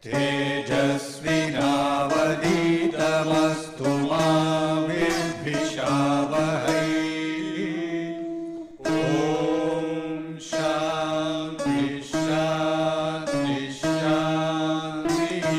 तेजस्विनावधीतमस्तु मा विद्विषावहै। ॐ शान्ति शान्ति शान्तिः।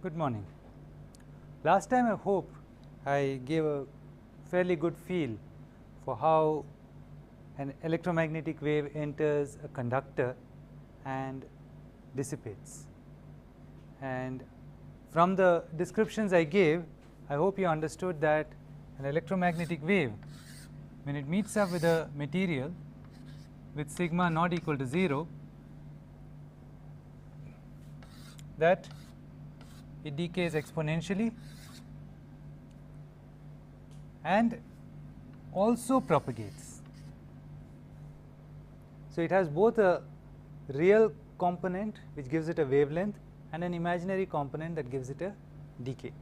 Good morning. Last time I hope I gave a fairly good feel for how an electromagnetic wave enters a conductor and dissipates. And from the descriptions I gave, I hope you understood that an electromagnetic wave, when it meets up with a material with sigma not equal to 0, that it decays exponentially and also propagates. So, it has both a real component which gives it a wavelength and an imaginary component that gives it a decay.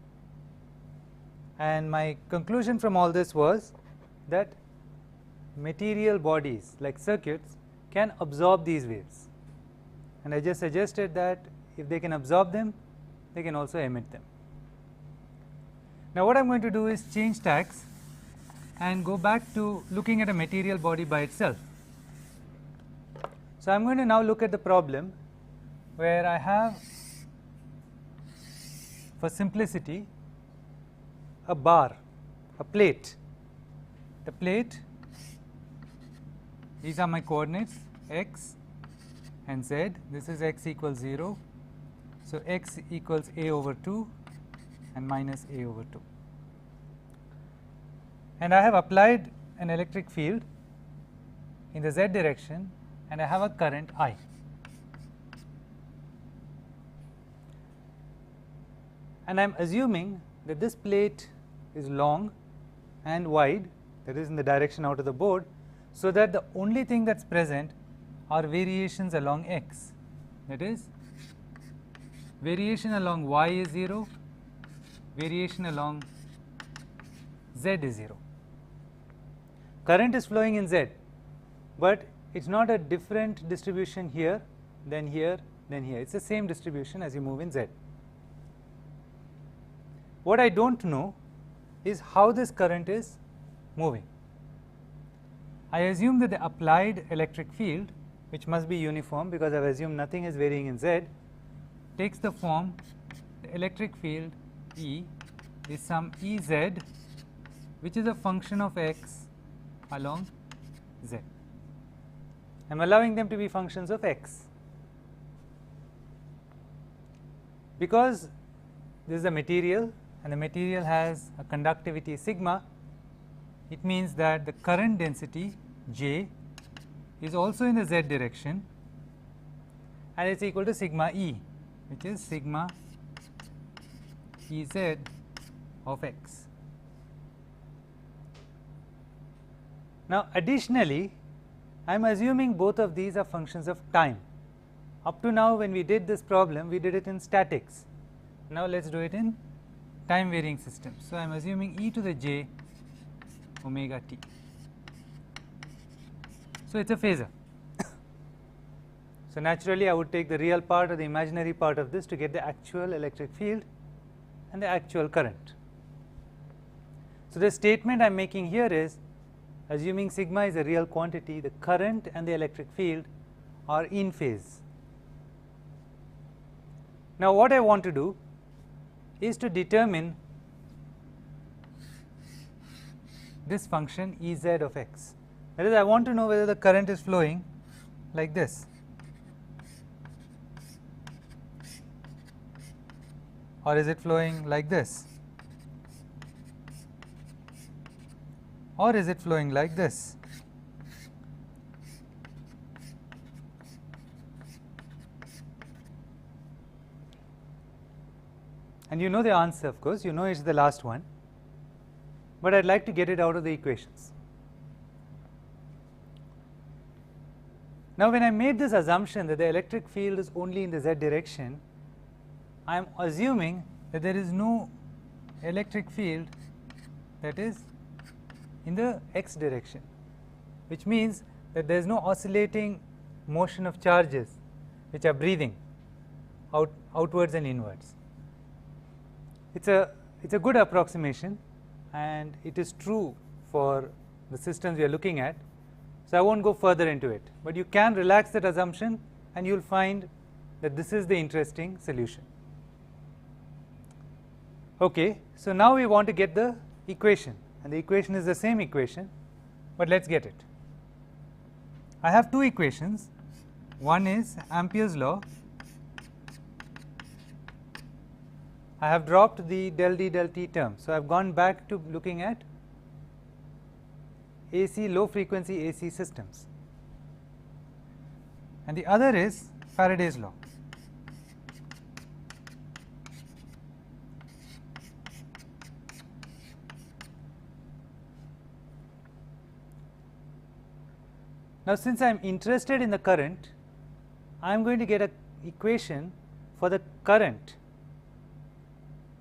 And my conclusion from all this was that material bodies like circuits can absorb these waves, and I just suggested that if they can absorb them, they can also emit them. Now, what I am going to do is change tacks and go back to looking at a material body by itself. So, I am going to now look at the problem where I have, for simplicity, a bar, a plate. The plate, these are my coordinates x and z. This is x equals 0. So, x equals a over 2 and minus a over 2, and I have applied an electric field in the z direction and I have a current I. And I am assuming that this plate is long and wide, that is in the direction out of the board, so that the only thing that is present are variations along x, that is variation along y is 0, variation along z is 0. Current is flowing in z, but it is not a different distribution here, then here, then here. It is the same distribution as you move in z. What I do not know is how this current is moving. I assume that the applied electric field, which must be uniform because I have assumed nothing is varying in z, takes the form the electric field E is some E z which is a function of x along z. I am allowing them to be functions of x. Because this is a material and the material has a conductivity sigma, it means that the current density J is also in the z direction and it is equal to sigma E, which is sigma E z of x. Now, additionally, I am assuming both of these are functions of time. Up to now, when we did this problem, we did it in statics. Now, let us do it in time varying systems. So, I am assuming e to the j omega t. So, it is a phasor. So, naturally, I would take the real part or the imaginary part of this to get the actual electric field and the actual current. So, the statement I am making here is, assuming sigma is a real quantity, the current and the electric field are in phase. Now, what I want to do is to determine this function E z of x. That is, I want to know whether the current is flowing like this, or is it flowing like this, or is it flowing like this. and you know the answer, of course, you know it's the last one, but I'd like to get it out of the equations. Now, when I made this assumption that the electric field is only in the z direction, I am assuming that there is no electric field that is in the x direction, which means that there is no oscillating motion of charges which are breathing outwards and inwards. It's a good approximation, and it is true for the systems we are looking at. So, I won't go further into it, but you can relax that assumption and you will find that this is the interesting solution. Okay, so now we want to get the equation, and the equation is the same equation, but let's get it. I have two equations. One is Ampere's law. I have dropped the del D del T term, so I have gone back to looking at AC, low frequency AC systems, and the other is Faraday's law. Now, since I am interested in the current, I am going to get an equation for the current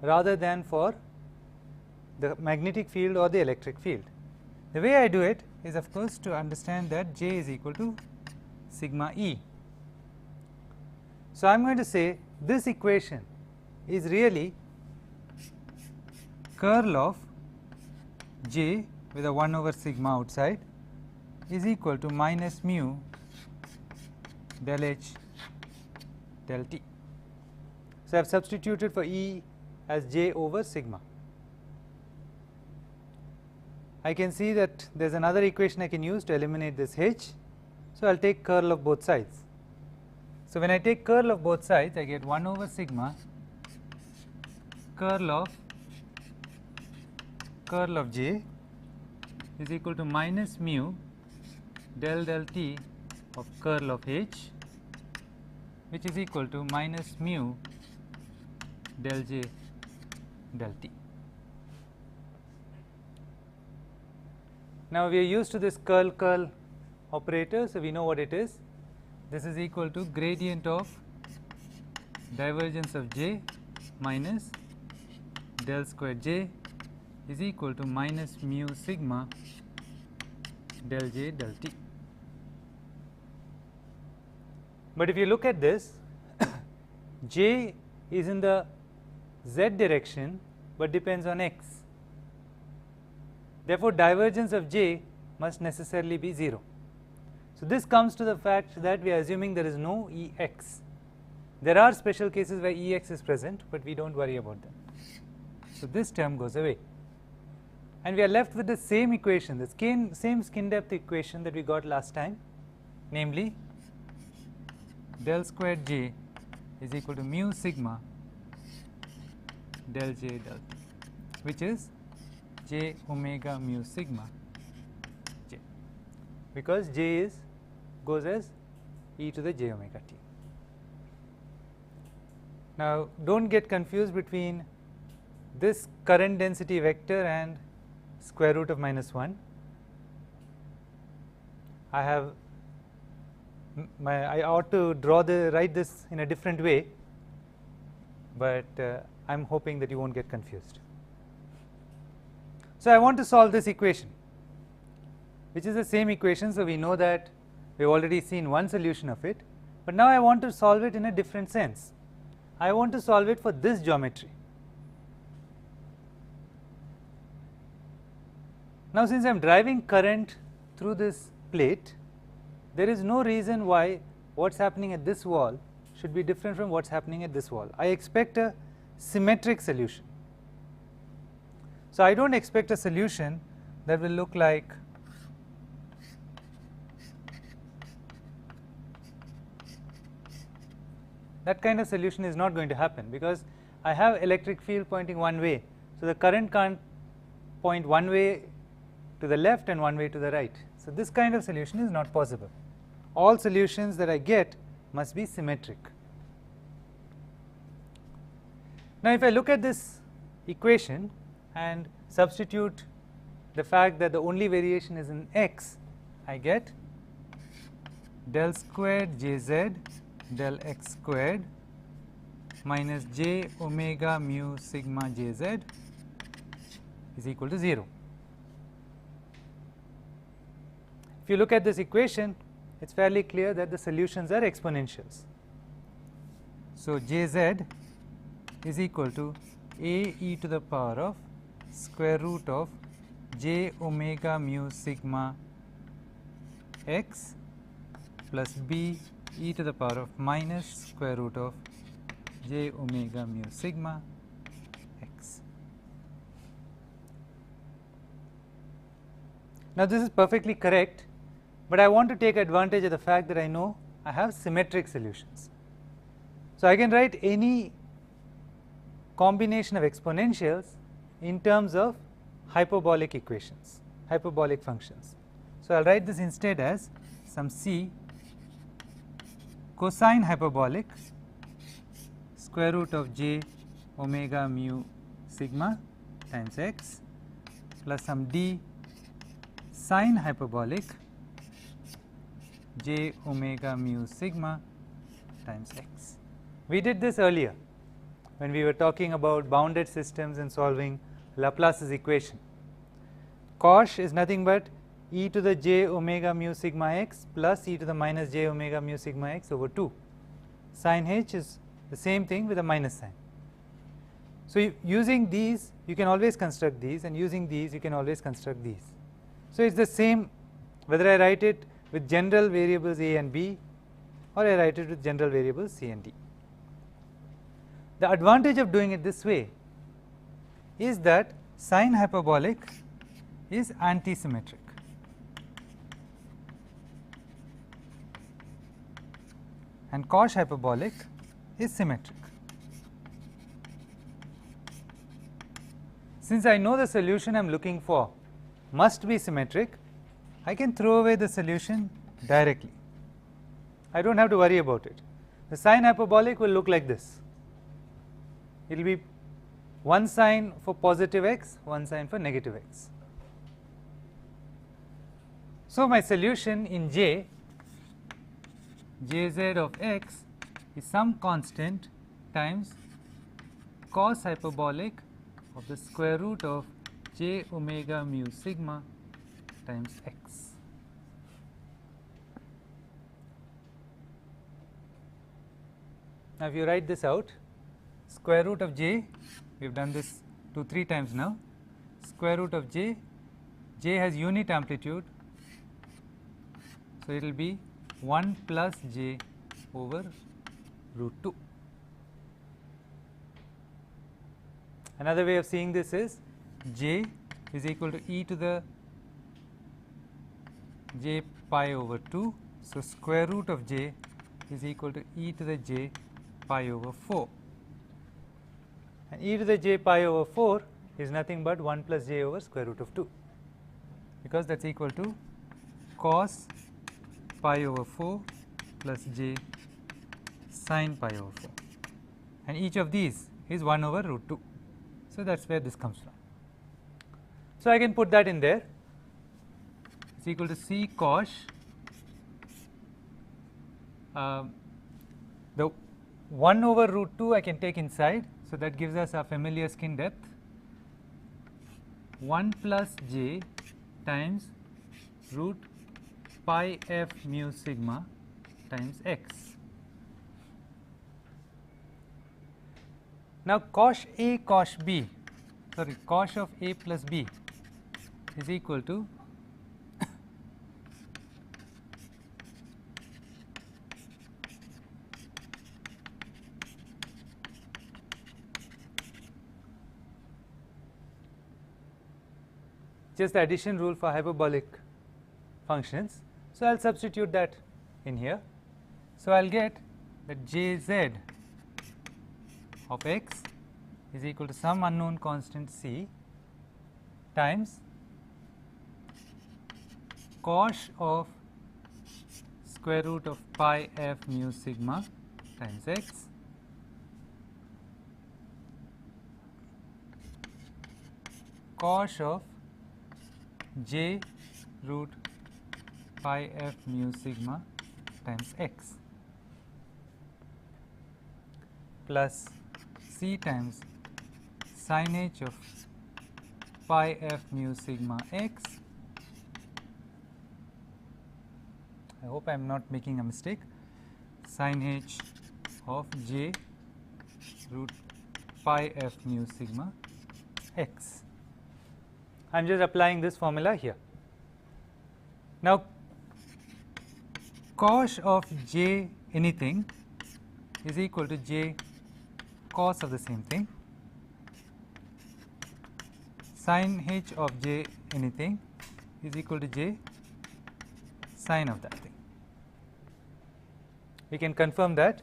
rather than for the magnetic field or the electric field. The way I do it is, of course, to understand that J is equal to sigma E. So, I am going to say this equation is really curl of J with a 1 over sigma outside is equal to minus mu del H del T. So, I have substituted for E as J over sigma. I can see that there is another equation I can use to eliminate this H. So, I will take curl of both sides. So, when I take curl of both sides, I get 1 over sigma curl of J is equal to minus mu del del T of curl of H, which is equal to minus mu del J del T. Now, we are used to this curl operator, so we know what it is. This is equal to gradient of divergence of J minus del square J is equal to minus mu sigma del J del T. But if you look at this, J is in the z direction, but depends on x. Therefore, divergence of J must necessarily be 0. So, this comes to the fact that we are assuming there is no Ex. There are special cases where Ex is present, but we do not worry about them. So, this term goes away, and we are left with the same equation, the same skin depth equation that we got last time, namely del squared J is equal to mu sigma del J del T, which is J omega mu sigma J, because J goes as e to the j omega t. Now, do not get confused between this current density vector and square root of minus 1. I ought to write this in a different way, but I am hoping that you won't get confused. So, I want to solve this equation, which is the same equation. So, we know that we have already seen one solution of it, but now I want to solve it in a different sense. I want to solve it for this geometry. Now, since I am driving current through this plate, there is no reason why what is happening at this wall should be different from what is happening at this wall. I expect a symmetric solution. So, I do not expect a solution that will look like that. Kind of solution is not going to happen, because I have electric field pointing one way. So, the current can't point one way to the left and one way to the right. So, this kind of solution is not possible. All solutions that I get must be symmetric. Now, if I look at this equation and substitute the fact that the only variation is in x, I get del squared jz del x squared minus j omega mu sigma jz is equal to 0. If you look at this equation, it is fairly clear that the solutions are exponentials. So, jz is equal to a e to the power of square root of j omega mu sigma x plus b e to the power of minus square root of j omega mu sigma x. Now, this is perfectly correct, but I want to take advantage of the fact that I know I have symmetric solutions. So, I can write any combination of exponentials in terms of hyperbolic equations, hyperbolic functions. So, I will write this instead as some c cosine hyperbolic square root of j omega mu sigma times x plus some d sine hyperbolic j omega mu sigma times x. We did this earlier when we were talking about bounded systems and solving Laplace's equation. Cosh is nothing but e to the j omega mu sigma x plus e to the minus j omega mu sigma x over 2. Sin h is the same thing with a minus sign. So, using these you can always construct these, and using these you can always construct these. So, it is the same whether I write it with general variables a and b or I write it with general variables c and d. The advantage of doing it this way is that sine hyperbolic is anti-symmetric. And cosh hyperbolic is symmetric. Since I know the solution I am looking for must be symmetric, I can throw away the solution directly. I do not have to worry about it. The sine hyperbolic will look like this. It will be one sign for positive x, one sign for negative x. So, my solution in J, jz of x is some constant times cos hyperbolic of the square root of j omega mu sigma times x. Now, if you write this out, square root of j, we have done this 2-3 times now, square root of j, j has unit amplitude, so it will be 1 plus j over root 2. Another way of seeing this is j is equal to e to the j pi over 2. So, square root of j is equal to e to the j pi over 4, and e to the j pi over 4 is nothing but 1 plus j over square root of 2, because that is equal to cos pi over 4 plus j sin pi over 4, and each of these is 1 over root 2. So, that is where this comes from. So, I can put that in there. It is equal to c cosh the 1 over root 2 I can take inside. So, that gives us our familiar skin depth 1 plus j times root pi f mu sigma times x. Now, cosh a cosh b, sorry, cosh of a plus b is equal to just the addition rule for hyperbolic functions. So, I will substitute that in here. So, I will get that jz of x is equal to some unknown constant c times cosh of square root of pi f mu sigma times x cosh of j root pi f mu sigma times x plus c times sin h of pi f mu sigma x. I hope I am not making a mistake. Sin h of j root pi f mu sigma x. I am just applying this formula here. Now, cosh of j anything is equal to j cos of the same thing. Sin h of j anything is equal to j sin of that thing. We can confirm that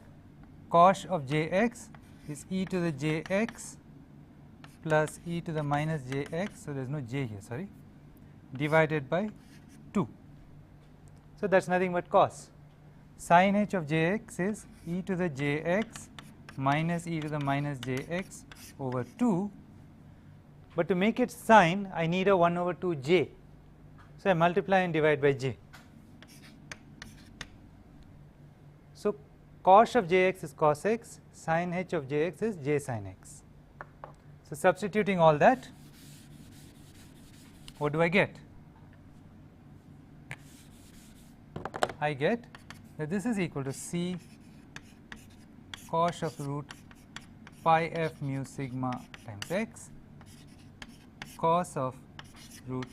cosh of jx is e to the jx plus e to the minus jx, so there is no j here, sorry, divided by 2. So, that is nothing but cos. Sin h of jx is e to the jx minus e to the minus jx over 2, but to make it sin I need a 1 over 2 j. So, I multiply and divide by j. So, cosh of jx is cos x, sin h of jx is j sin x. So, substituting all that, what do I get? I get that this is equal to c cosh of root pi f mu sigma times x cos of root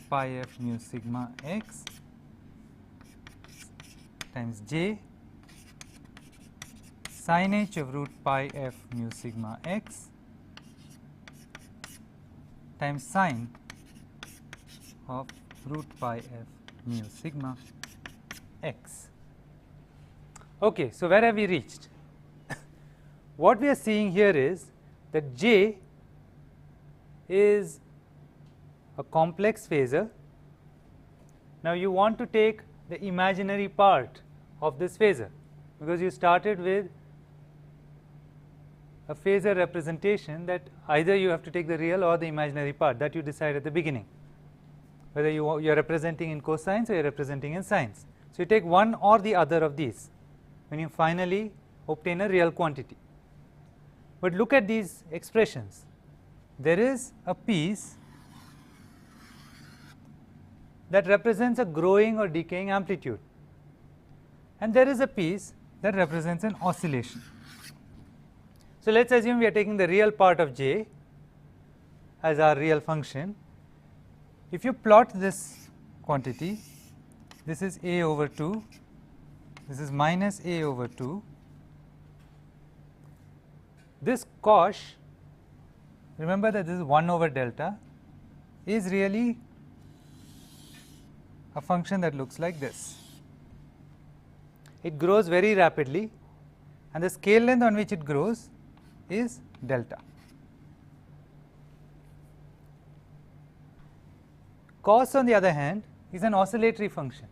pi f mu sigma x times j sin h of root pi f mu sigma x times sin of root pi f mu sigma x. Okay, so where have we reached? What we are seeing here is that j is a complex phasor. Now, you want to take the imaginary part of this phasor, because you started with a phasor representation that either you have to take the real or the imaginary part, that you decide at the beginning, whether you are representing in cosines or you are representing in sines. So, you take one or the other of these when you finally obtain a real quantity. But look at these expressions. There is a piece that represents a growing or decaying amplitude, and there is a piece that represents an oscillation. So, let us assume we are taking the real part of j as our real function. If you plot this quantity, this is a over 2, this is minus a over 2. This cosh, remember that this is 1 over delta, is really a function that looks like this. It grows very rapidly, and the scale length on which it grows is delta. Cos, on the other hand, is an oscillatory function,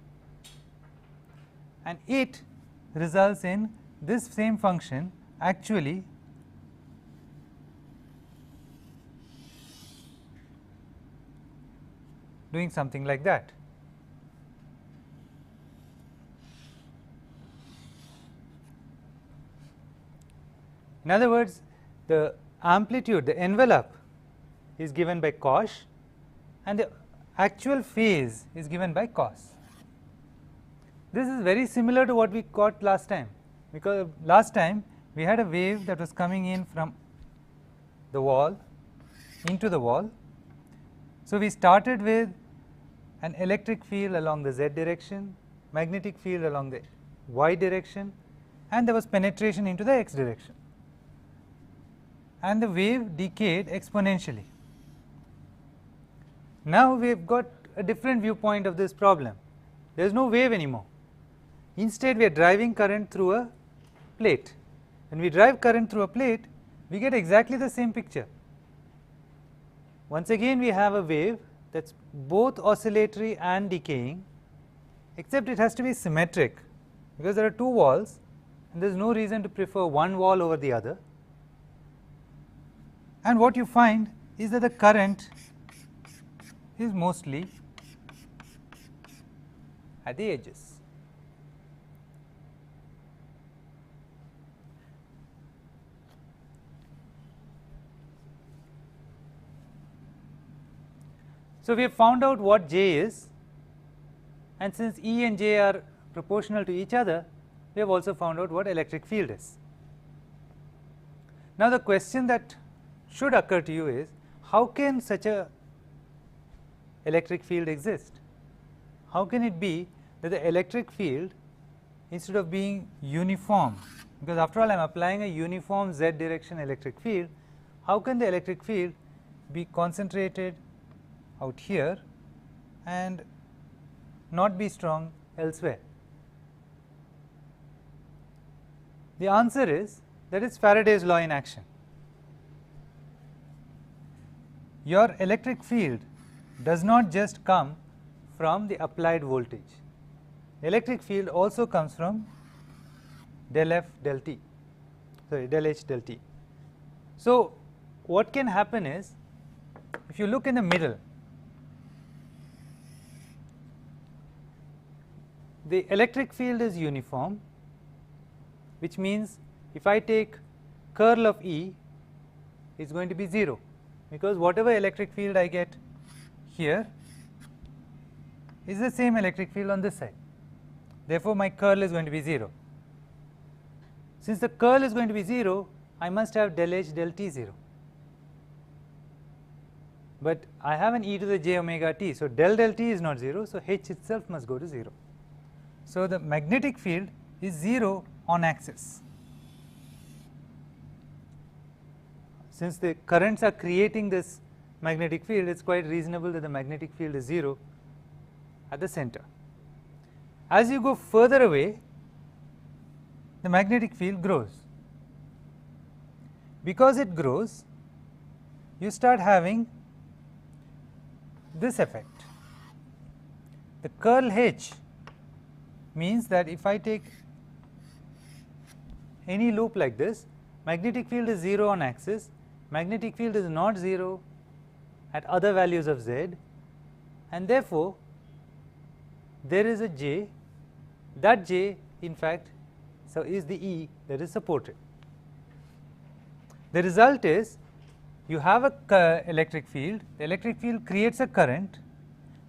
and it results in this same function actually doing something like that. In other words, the amplitude, the envelope is given by cosh, and the actual phase is given by cos. This is very similar to what we got last time, because last time we had a wave that was coming in from the wall into the wall. So, we started with an electric field along the z direction, magnetic field along the y direction, and there was penetration into the x direction, and the wave decayed exponentially. Now, we have got a different viewpoint of this problem. There is no wave anymore. Instead, we are driving current through a plate. When we drive current through a plate, we get exactly the same picture. Once again, we have a wave that is both oscillatory and decaying, except it has to be symmetric, because there are two walls and there is no reason to prefer one wall over the other. And what you find is that the current is mostly at the edges. So, we have found out what J is, and since E and J are proportional to each other, we have also found out what electric field is. Now, the question that should occur to you is, how can such a electric field exist? How can it be that the electric field, instead of being uniform, because after all I am applying a uniform z direction electric field, how can the electric field be concentrated out here and not be strong elsewhere? The answer is that it is Faraday's law in action. Your electric field does not just come from the applied voltage. The electric field also comes from del F del T, sorry, del H del T. So, what can happen is, if you look in the middle, the electric field is uniform, which means if I take curl of E, it is going to be 0, because whatever electric field I get here is the same electric field on this side. Therefore, my curl is going to be 0. Since the curl is going to be 0, I must have del H del T 0. But I have an e to the j omega t, so del del T is not 0, so H itself must go to 0. So, the magnetic field is 0 on axis. Since the currents are creating this magnetic field, it is quite reasonable that the magnetic field is 0 at the center. As you go further away, the magnetic field grows. Because it grows, you start having this effect. The curl H means that if I take any loop like this, magnetic field is 0 on axis, magnetic field is not 0 at other values of z, and therefore, there is a j, that j in fact so is the E that is supported. The result is, you have a electric field, the electric field creates a current,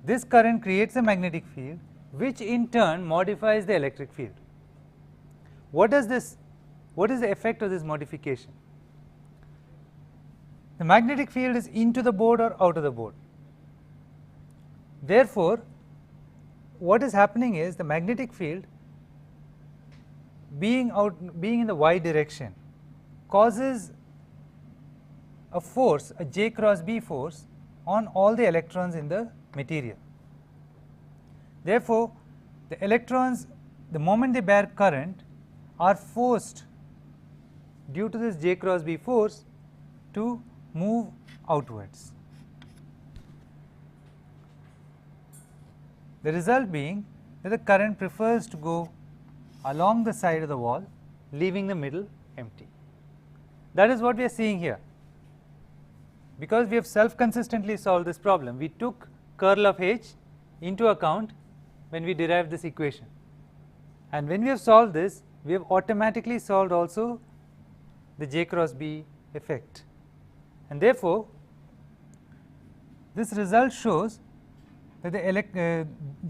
this current creates a magnetic field, which in turn modifies the electric field. What is the effect of this modification? The magnetic field is into the board or out of the board. Therefore, what is happening is the magnetic field being in the y direction causes a force, a J cross B force on all the electrons in the material. Therefore, the electrons, the moment they bear current, are forced due to this J cross B force to move outwards. The result being that the current prefers to go along the side of the wall, leaving the middle empty. That is what we are seeing here. Because we have self-consistently solved this problem, we took curl of H into account when we derived this equation. And when we have solved this, we have automatically solved also the J cross B effect. And therefore, this result shows that the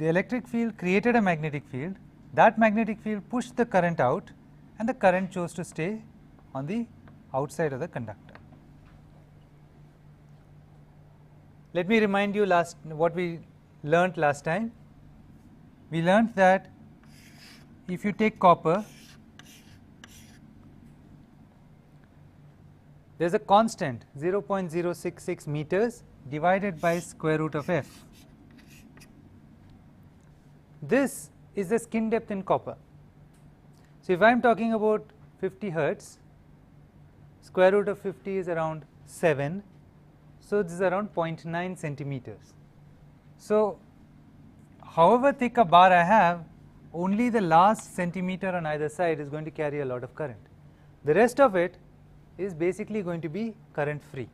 electric field created a magnetic field, that magnetic field pushed the current out, and the current chose to stay on the outside of the conductor. Let me remind you what we learnt last time. We learnt that if you take copper, there is a constant 0.066 meters divided by square root of f. This is the skin depth in copper. So, if I am talking about 50 hertz, square root of 50 is around 7. So, this is around 0.9 centimeters. So, however thick a bar I have, only the last centimeter on either side is going to carry a lot of current. The rest of it is basically going to be current free.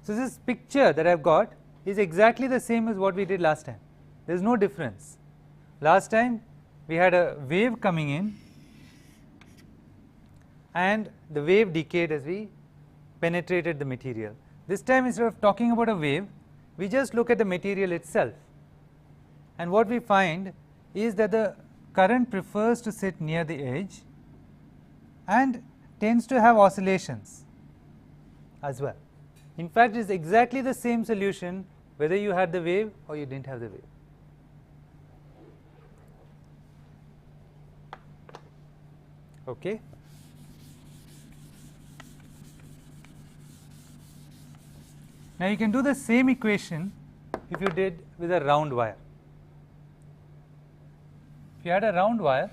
So, this picture that I have got is exactly the same as what we did last time. There is no difference. Last time we had a wave coming in and the wave decayed as we penetrated the material. This time, instead of talking about a wave, we just look at the material itself, and what we find is that the current prefers to sit near the edge and tends to have oscillations as well. In fact, it is exactly the same solution whether you had the wave or you did not have the wave. Okay. Now, you can do the same equation if you did with a round wire. If you had a round wire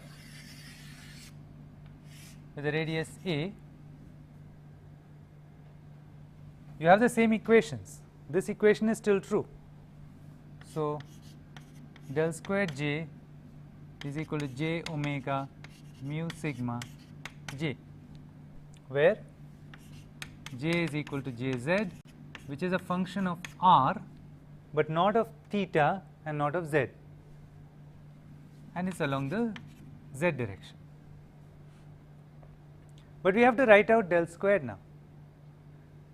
with a radius a, you have the same equations. This equation is still true. So, del squared j is equal to j omega mu sigma j, where j is equal to jz, which is a function of r, but not of theta and not of z, and it is along the z direction. But we have to write out del squared now.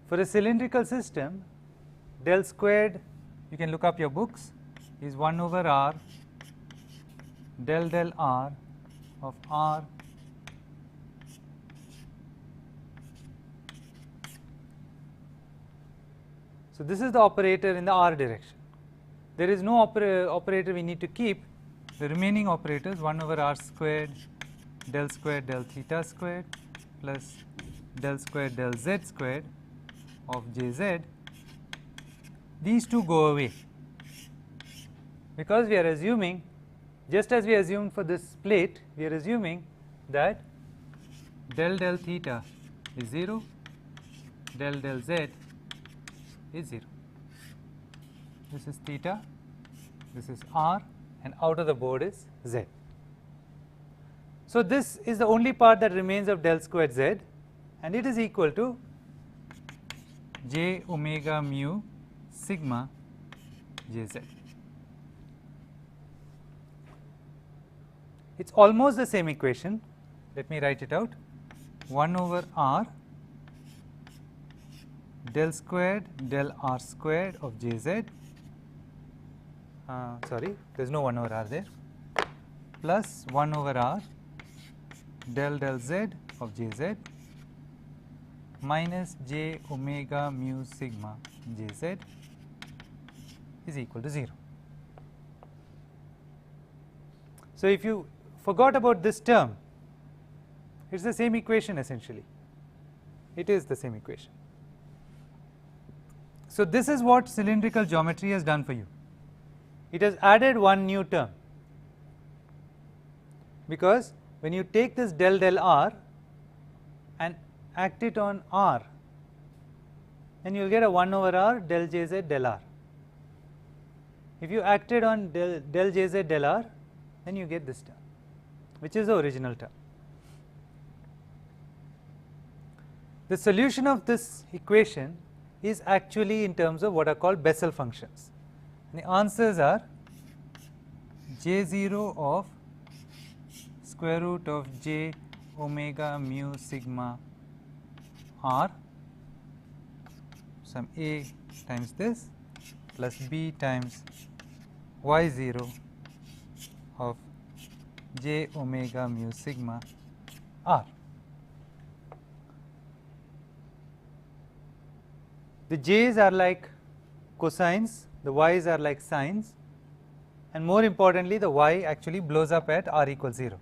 For a cylindrical system, del squared, you can look up your books, is 1 over r del r of r So, this is the operator in the r direction. There is no operator we need to keep. The remaining operators 1 over r squared del theta squared plus del squared del z squared of jz, these two go away, because we are assuming, just as we assumed for this plate, we are assuming that del theta is 0, del z is 0. This is theta, this is r, and out of the board is z. So, this is the only part that remains of del squared z, and it is equal to j omega mu sigma jz. It is almost the same equation. Let me write it out. 1 over r del squared del r squared of jz, sorry, there is no 1 over r there, plus 1 over r del z of jz minus j omega mu sigma jz is equal to 0. So, if you forgot about this term, it is the same equation essentially. It is the same equation. So, this is what cylindrical geometry has done for you. It has added one new term, because when you take this del r and act it on r, then you will get a 1 over r del jz del r. If you act it on del jz del r, then you get this term, which is the original term. The solution of this equation is actually in terms of what are called Bessel functions. And the answers are j0 of square root of j omega mu sigma r, some a times this plus b times y0 of j omega mu sigma r. The j's are like cosines, the y's are like sines, and more importantly the y actually blows up at r equals 0.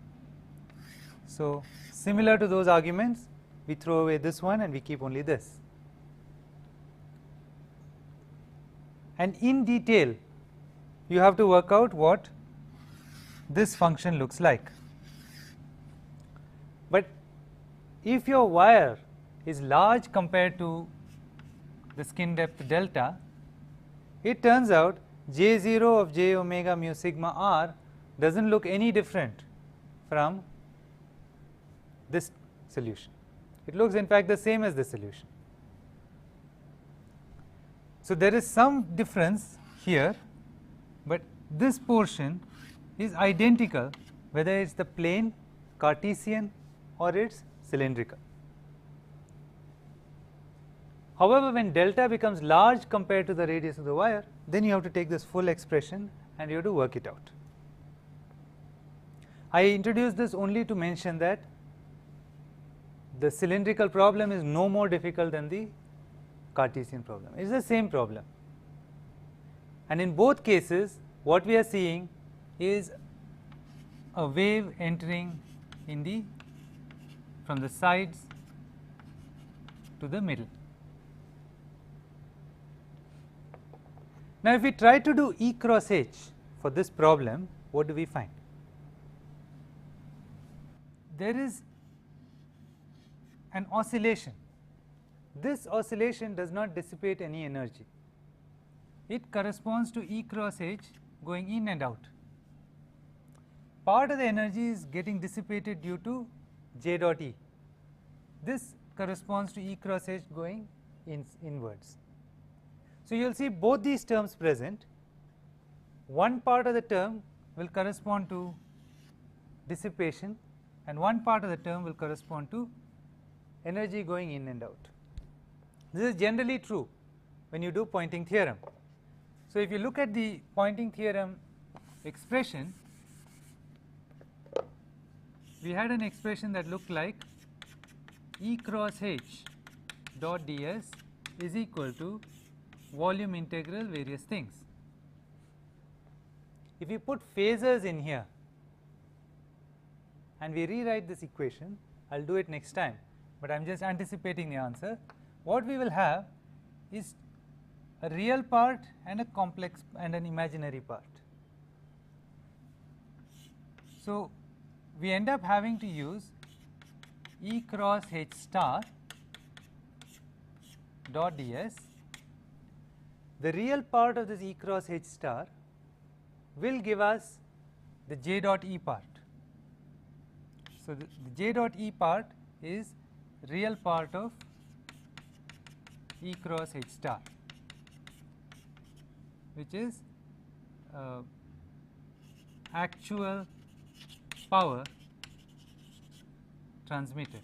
So, similar to those arguments, we throw away this one and we keep only this. And in detail, you have to work out what this function looks like. But if your wire is large compared to the skin depth delta, it turns out j0 of j omega mu sigma r does not look any different from this solution. It looks in fact the same as the solution. So, there is some difference here, but this portion is identical whether it is the plane Cartesian or it is cylindrical. However, when delta becomes large compared to the radius of the wire, then you have to take this full expression and you have to work it out. I introduced this only to mention that the cylindrical problem is no more difficult than the Cartesian problem. It is the same problem, and in both cases what we are seeing is a wave entering in the from the sides to the middle. Now, if we try to do E cross H for this problem, what do we find? There is an oscillation. This oscillation does not dissipate any energy. It corresponds to E cross H going in and out. Part of the energy is getting dissipated due to J dot E. This corresponds to E cross H going inwards. So, you will see both these terms present. One part of the term will correspond to dissipation and one part of the term will correspond to energy going in and out. This is generally true when you do Poynting theorem. So, if you look at the Poynting theorem expression, we had an expression that looked like E cross H dot ds is equal to volume integral various things. If we put phasors in here and we rewrite this equation, I will do it next time, but I am just anticipating the answer. What we will have is a real part and a complex and an imaginary part. So, we end up having to use E cross H star dot ds. The real part of this E cross H star will give us the J dot E part. So, the J dot E part is real part of E cross H star, which is actual power transmitted.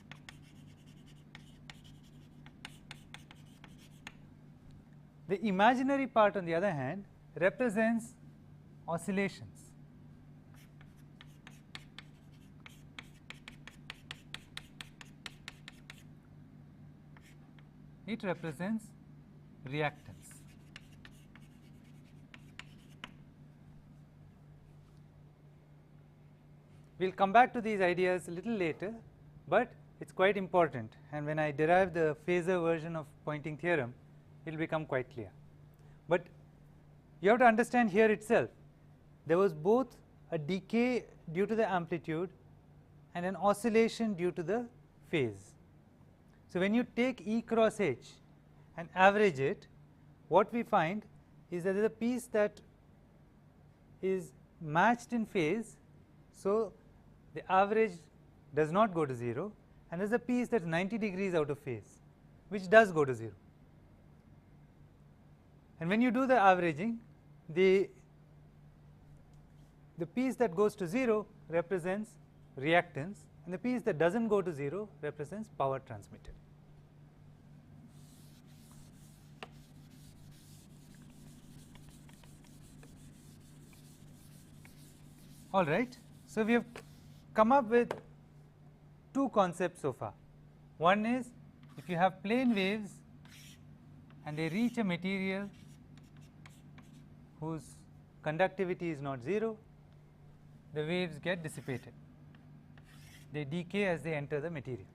The imaginary part, on the other hand, represents oscillations. It represents reactance. We will come back to these ideas a little later, but it is quite important, and when I derive the phasor version of Poynting theorem, it will become quite clear. But you have to understand here itself, there was both a decay due to the amplitude and an oscillation due to the phase. So, when you take E cross H and average it, what we find is that there is a piece that is matched in phase. So, the average does not go to 0, and there is a piece that is 90 degrees out of phase, which does go to 0. And when you do the averaging, the piece that goes to 0 represents reactance, and the piece that does not go to 0 represents power transmitted. All right. So, we have come up with two concepts so far. One is, if you have plane waves and they reach a material whose conductivity is not 0, the waves get dissipated. They decay as they enter the material.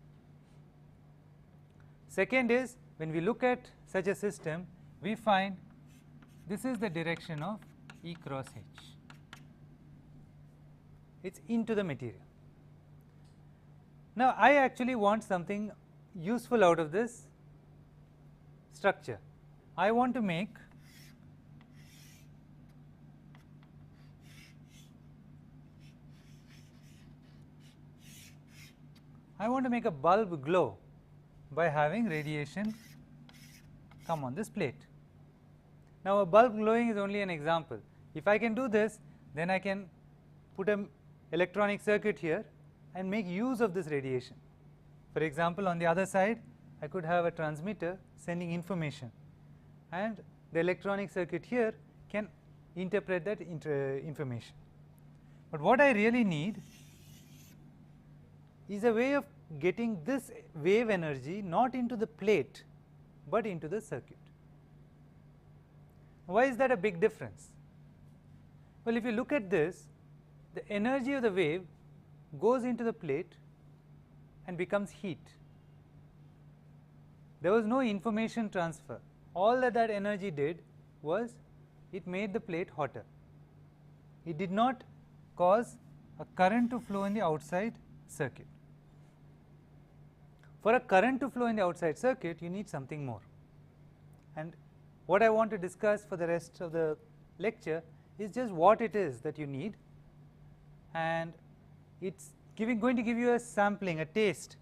Second is, when we look at such a system, we find this is the direction of E cross H. It is into the material. Now, I actually want something useful out of this structure. I want to make a bulb glow by having radiation come on this plate. Now, a bulb glowing is only an example. If I can do this, then I can put an electronic circuit here and make use of this radiation. For example, on the other side, I could have a transmitter sending information, and the electronic circuit here can interpret that information. But what I really need is a way of getting this wave energy not into the plate, but into the circuit. Why is that a big difference? Well, if you look at this, the energy of the wave goes into the plate and becomes heat. There was no information transfer. All that energy did was it made the plate hotter. It did not cause a current to flow in the outside circuit. For a current to flow in the outside circuit, you need something more. And what I want to discuss for the rest of the lecture is just what it is that you need, and it's going to give you a sampling, a taste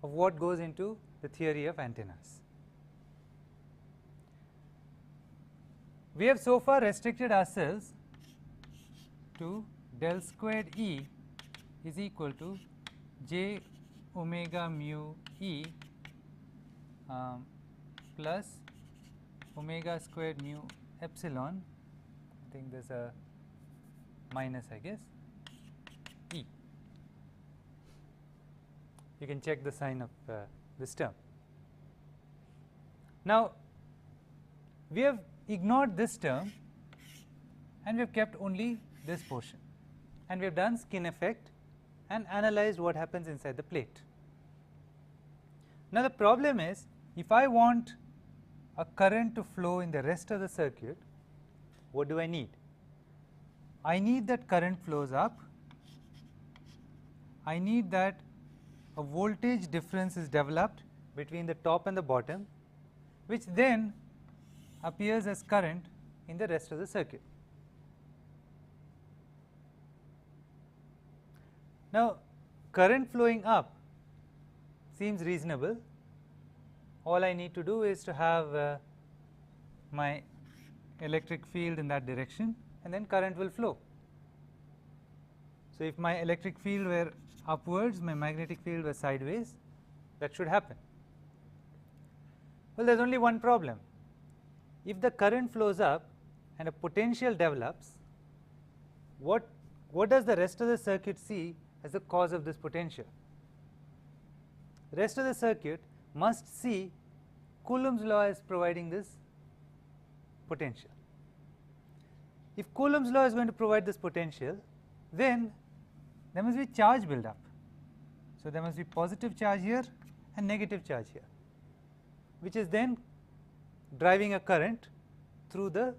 of what goes into the theory of antennas. We have so far restricted ourselves to del squared E is equal to j omega mu E plus omega squared mu epsilon. I think there's a minus, I guess, E. You can check the sign of this term. Now, we have ignored this term and we have kept only this portion, and we have done skin effect and analyzed what happens inside the plate. Now, the problem is, if I want a current to flow in the rest of the circuit, what do I need? I need that current flows up. I need that a voltage difference is developed between the top and the bottom, which then appears as current in the rest of the circuit. Now, current flowing up seems reasonable. All I need to do is to have my electric field in that direction, and then current will flow. So, if my electric field were upwards, my magnetic field was sideways, that should happen. Well, there is only one problem. If the current flows up and a potential develops, what does the rest of the circuit see as the cause of this potential? The rest of the circuit must see Coulomb's law as providing this potential. If Coulomb's law is going to provide this potential, then there must be charge build up. So, there must be positive charge here and negative charge here, which is then driving a current through the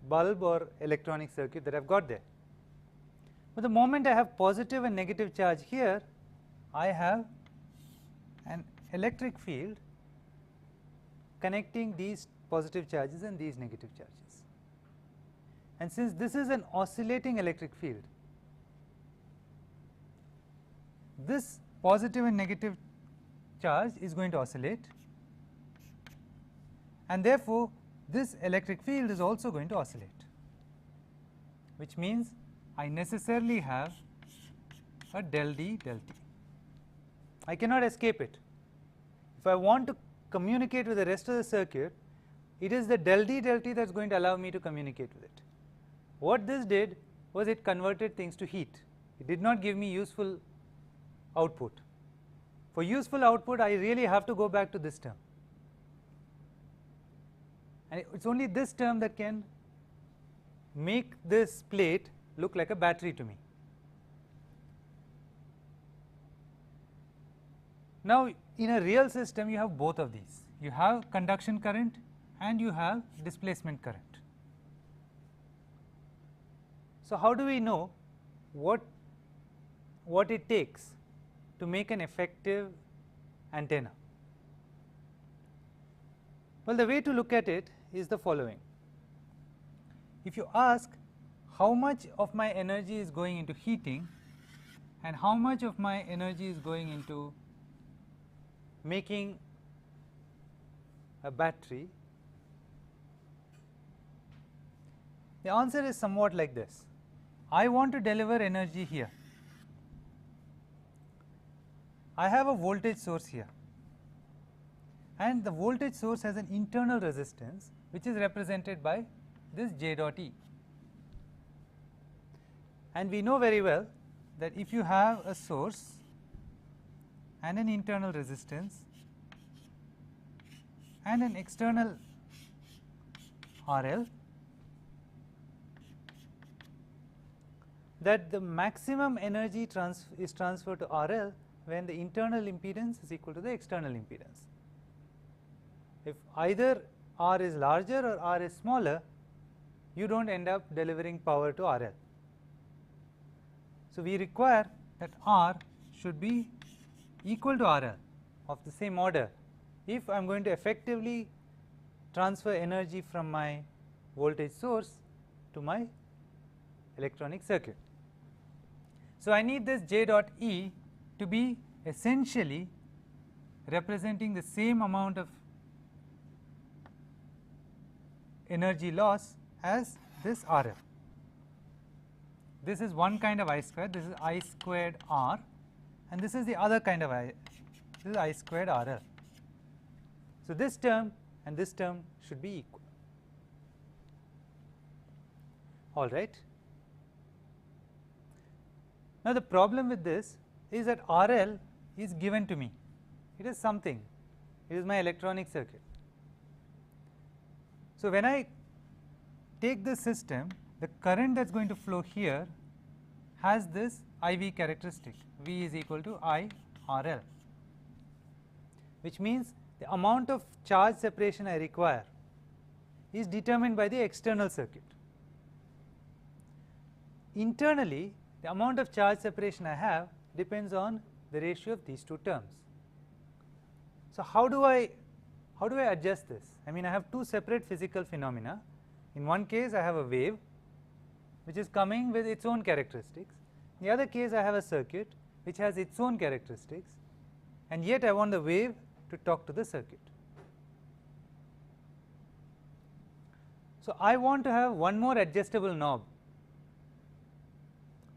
bulb or electronic circuit that I have got there. But the moment I have positive and negative charge here, I have an electric field connecting these positive charges and these negative charges. And since this is an oscillating electric field, this positive and negative charge is going to oscillate, and therefore, this electric field is also going to oscillate, which means I necessarily have a del D del T. I cannot escape it. If I want to communicate with the rest of the circuit, it is the del D del T that is going to allow me to communicate with it. What this did was it converted things to heat. It did not give me useful output. For useful output, I really have to go back to this term, and it is only this term that can make this plate look like a battery to me. Now, in a real system, you have both of these. You have conduction current and you have displacement current. So, how do we know what it takes to make an effective antenna? Well, the way to look at it is the following. If you ask how much of my energy is going into heating and how much of my energy is going into making a battery, The answer is somewhat like this. I want to deliver energy here. I have a voltage source here, and the voltage source has an internal resistance which is represented by this J dot E. And we know very well that if you have a source and an internal resistance and an external RL, that the maximum energy is transferred to RL when the internal impedance is equal to the external impedance. If either R is larger or R is smaller, you do not end up delivering power to RL. So, we require that R should be equal to RL of the same order if I am going to effectively transfer energy from my voltage source to my electronic circuit. So, I need this J dot E to be essentially representing the same amount of energy loss as this RF. This is one kind of I squared, this is I squared R, and this is the other kind of I, this is I squared RL. So, this term and this term should be equal. All right. Now, the problem with this is that RL is given to me. It is something, it is my electronic circuit. So, when I take this system, the current that is going to flow here has this IV characteristic, V is equal to I RL, which means the amount of charge separation I require is determined by the external circuit. Internally, the amount of charge separation I have depends on the ratio of these two terms. So, how do I adjust this? I mean, I have two separate physical phenomena. In one case, I have a wave which is coming with its own characteristics. In the other case, I have a circuit which has its own characteristics, and yet I want the wave to talk to the circuit. So, I want to have one more adjustable knob,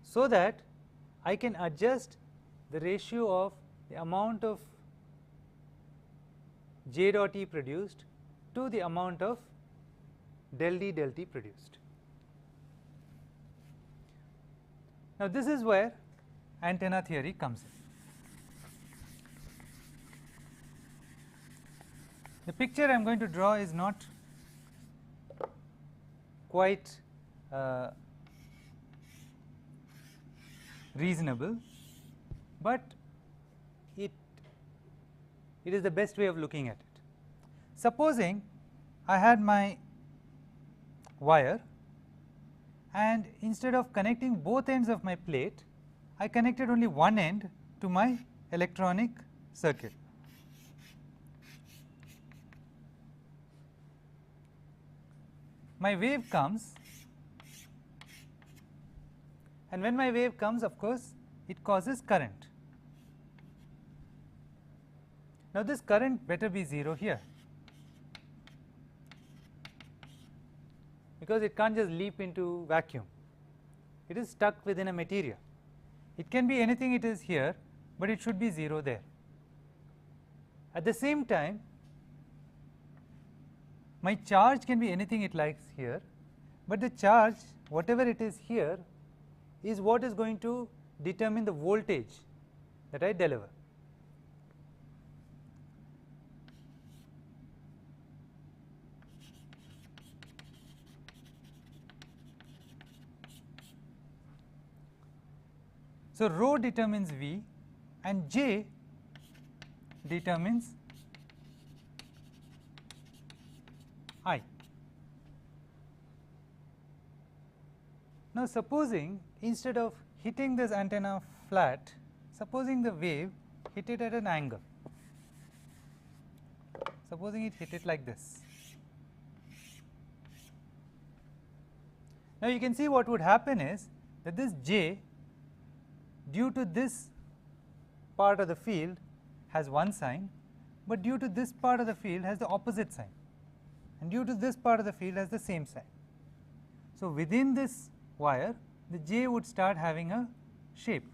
so that I can adjust the ratio of the amount of J dot E produced to the amount of del D del T produced. Now, this is where antenna theory comes in. The picture I am going to draw is not quite reasonable, but it is the best way of looking at it. Supposing I had my wire, and instead of connecting both ends of my plate, I connected only one end to my electronic circuit. My wave comes, and when my wave comes, of course, it causes current. Now, this current better be 0 here, because it can't just leap into vacuum. It is stuck within a material. It can be anything it is here, but it should be 0 there. At the same time, my charge can be anything it likes here, but the charge, whatever it is here, is what is going to determine the voltage that I deliver. So, rho determines V and J determines I. Now, supposing instead of hitting this antenna flat, supposing the wave hit it at an angle, supposing it hit it like this. Now, you can see what would happen is that this J, due to this part of the field, has one sign, but due to this part of the field has the opposite sign, and due to this part of the field has the same sign. So, within this wire the J would start having a shape.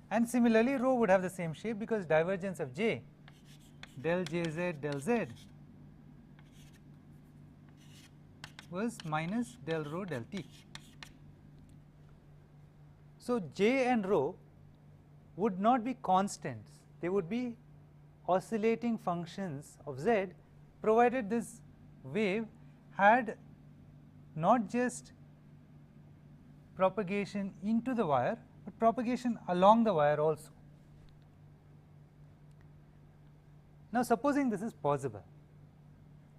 And similarly rho would have the same shape, because divergence of J del Jz del Z was minus del rho del T. So, J and rho would not be constants, they would be oscillating functions of Z, provided this wave had not just propagation into the wire, but propagation along the wire also. Now, supposing this is possible,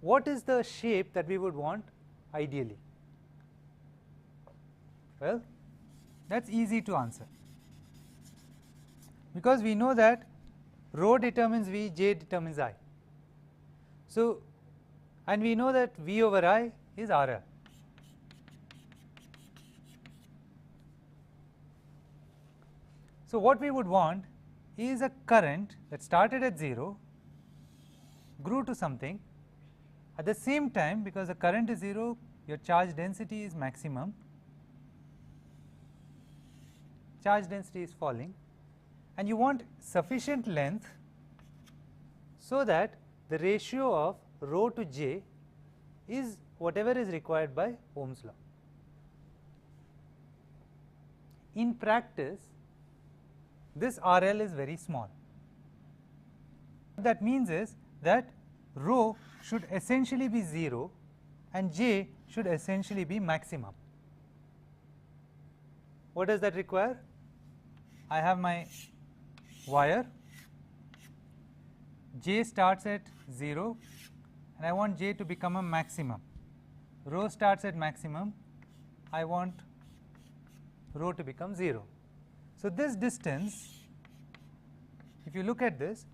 what is the shape that we would want ideally? Well, that is easy to answer, because we know that rho determines V, J determines I. So, and we know that V over I is RL. So, what we would want is a current that started at 0, grew to something, at the same time, because the current is 0, your charge density is maximum, charge density is falling, and you want sufficient length so that the ratio of rho to J is whatever is required by Ohm's law. In practice, this RL is very small. What that means is that rho should essentially be 0 and J should essentially be maximum. What does that require? I have my wire, J starts at 0 and I want J to become a maximum. Rho starts at maximum, I want rho to become 0. So, this distance, if you look at this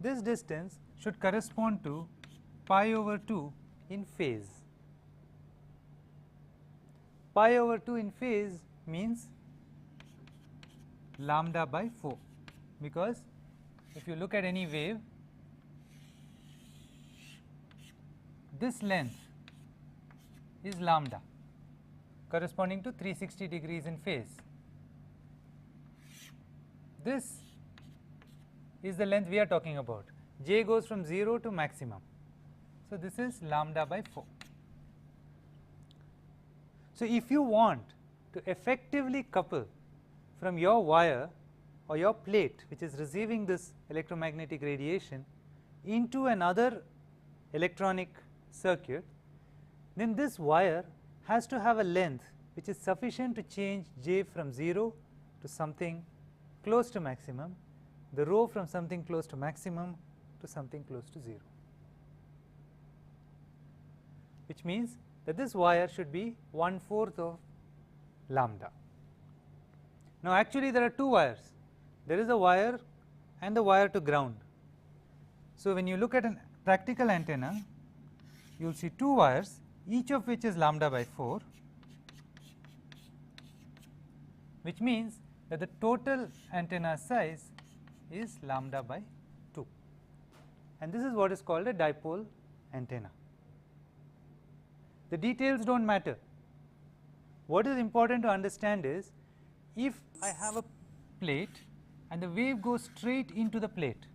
distance should correspond to pi over 2 in phase. Pi over 2 in phase means lambda by 4, because if you look at any wave, this length is lambda corresponding to 360 degrees in phase. This is the length we are talking about. J goes from 0 to maximum. So, this is lambda by 4. So, if you want to effectively couple from your wire or your plate which is receiving this electromagnetic radiation into another electronic circuit, then this wire has to have a length which is sufficient to change J from 0 to something close to maximum, the rho from something close to maximum to something close to 0, which means that this wire should be 1/4 of lambda. Now, actually there are two wires, there is a wire and the wire to ground. So, when you look at a practical antenna, you will see two wires, each of which is lambda by 4, which means that the total antenna size is lambda by 2, and this is what is called a dipole antenna. The details do not matter. What is important to understand is, if I have a plate and the wave goes straight into the plate,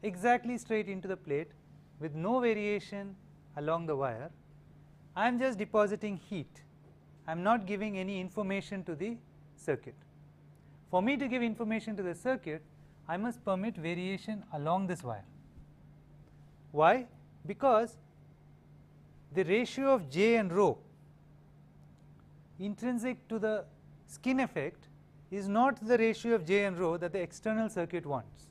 exactly straight into the plate with no variation along the wire, I am just depositing heat, I am not giving any information to the circuit. For me to give information to the circuit, I must permit variation along this wire. Why? Because the ratio of J and rho intrinsic to the skin effect is not the ratio of J and rho that the external circuit wants.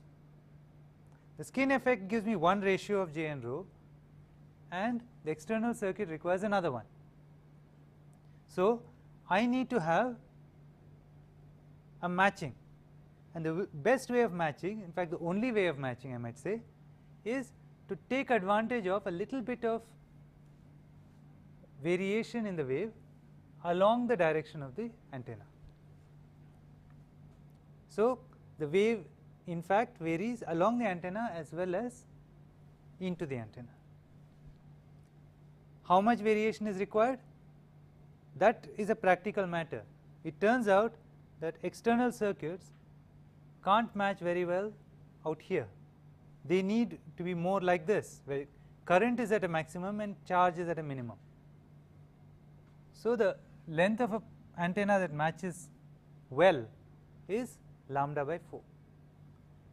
The skin effect gives me one ratio of J and rho, and the external circuit requires another one. So, I need to have a matching, and the best way of matching, in fact the only way of matching I might say, is to take advantage of a little bit of variation in the wave along the direction of the antenna. So, the wave in fact varies along the antenna as well as into the antenna. How much variation is required? That is a practical matter. It turns out that external circuits can't match very well out here. They need to be more like this, where current is at a maximum and charge is at a minimum. So the length of an antenna that matches well is lambda by 4,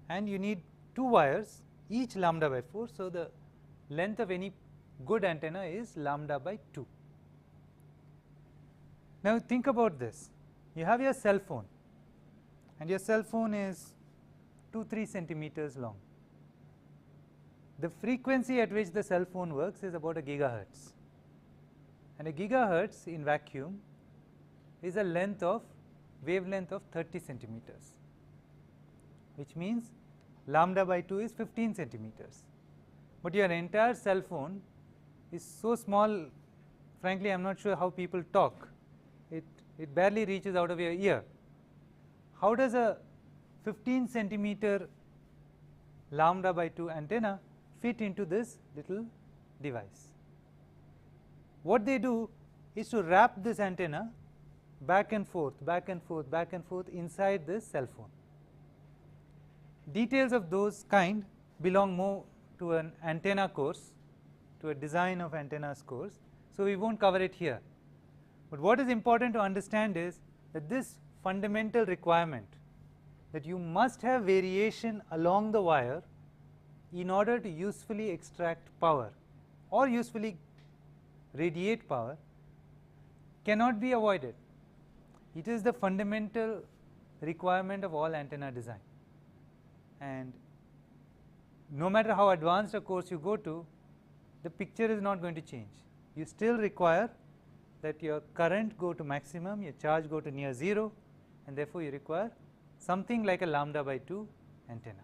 and you need 2 wires, each lambda by 4. So the length of any good antenna is lambda by 2. Now think about this. You have your cell phone, and your cell phone is 2-3 centimeters long. The frequency at which the cell phone works is about a gigahertz, and a gigahertz in vacuum is a wavelength of 30 centimeters, which means lambda by 2 is 15 centimeters. But your entire cell phone is so small, frankly I am not sure how people talk. It barely reaches out of your ear. How does a 15 centimeter lambda by 2 antenna fit into this little device? What they do is to wrap this antenna back and forth, back and forth, back and forth inside this cell phone. Details of those kind belong more to an antenna course, to a design of antennas course, so we won't cover it here. But what is important to understand is that this fundamental requirement, that you must have variation along the wire in order to usefully extract power or usefully radiate power, cannot be avoided. It is the fundamental requirement of all antenna design, and no matter how advanced a course you go to, the picture is not going to change. You still require that your current go to maximum, your charge go to near 0, and therefore you require something like a lambda by 2 antenna.